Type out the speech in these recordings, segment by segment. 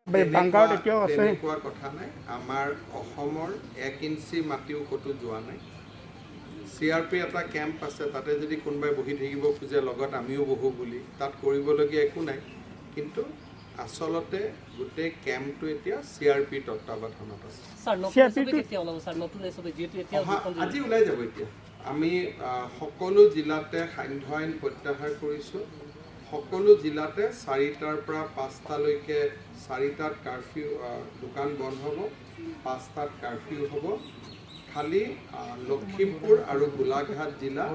তেনেকুৱা কথা নাই। আমাৰ অসমৰ 1 ইঞ্চি মাটিও ক'তো যোৱা নাই। CRP এটা কেম্প আছে, তাতে যদি কোনোবাই বহি থাকিব খোজে লগত আমিও বহো বুলি, তাত কৰিবলগীয়া একো নাই। কিন্তু আচলতে গোটেই কেম্পটো এতিয়া CRP তত্ত্বাৱধানত আছে। আজি ওলাই যাব। এতিয়া আমি সকলো জিলাতে সান্ধ্য আইন প্ৰত্যাহাৰ কৰিছোঁ। সকলো জিলাতে 4টাৰ পৰা 5টালৈকে 4টাত কাৰফিউ, দোকান বন্ধ হ'ব, 5টাত কাৰফিউ হ'ব। খালি লখিমপুৰ আৰু গোলাঘাট জিলা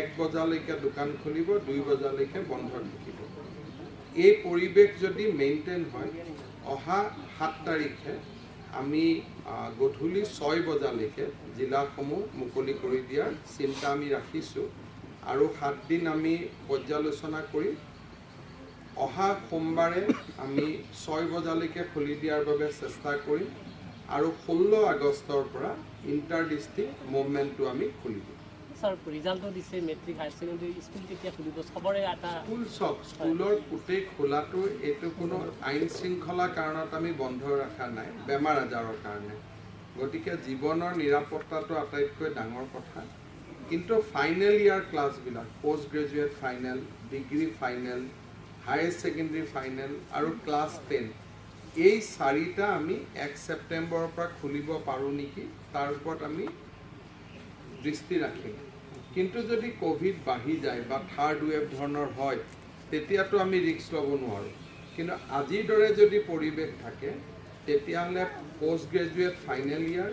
1 বজালৈকে দোকান খুলিব, 2 বজালৈকে বন্ধ থাকিব। এই পৰিৱেশ যদি মেইনটেইন হয়, অহা 7 তাৰিখে আমি গধূলি 6 বজালৈকে জিলাসমূহ মুকলি কৰি দিয়াৰ চিন্তা আমি ৰাখিছোঁ। আৰু 7 দিন আমি পৰ্যালোচনা কৰি অহা সোমবাৰে আমি 6 বজালৈকে খুলি দিয়াৰ বাবে চেষ্টা কৰিম। আৰু 16 আগষ্টৰ পৰা ইণ্টাৰ ডিষ্ট্ৰিক্ট মুভমেণ্টটো আমি খুলি দিম। স্কুলৰ গোটেই খোলাটো এইটো কোনো আইন শৃংখলা কাৰণত আমি বন্ধ ৰখা নাই, বেমাৰ আজাৰৰ কাৰণে। গতিকে জীৱনৰ নিৰাপত্তাটো আটাইতকৈ ডাঙৰ কথা। কিন্তু ফাইনেল ইয়াৰ ক্লাছবিলাক, post graduate final, degree final, higher secondary final আৰু ক্লাছ 10, এই 4টা আমি 1 ছেপ্টেম্বৰৰ পৰা খুলিব পাৰোঁ নেকি, তাৰ ওপৰত আমি দৃষ্টি ৰাখিম। কিন্তু যদি ক'ভিড বাঢ়ি যায় বা থাৰ্ড ৱেভ ধৰণৰ হয়, তেতিয়াতো আমি ৰিস্ক ল'ব নোৱাৰোঁ। কিন্তু আজিৰ দৰে যদি পৰিৱেশ থাকে, তেতিয়াহ'লে পোষ্ট গ্ৰেজুৱেট ফাইনেল ইয়াৰ,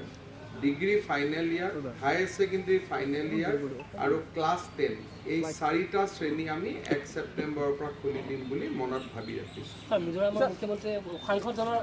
ডিগ্ৰী ফাইনেল ইয়াৰ, হায়াৰ ছেকেণ্ডেৰী ফাইনেল ইয়াৰ আৰু ক্লাছ 10, এই 4টা শ্ৰেণী আমি 1 ছেপ্টেম্বৰৰ পৰা খুলি দিম বুলি মনত ভাবি ৰাখিছোঁ। মিজোৰামৰ মুখ্যমন্ত্ৰী সাংসদজনৰ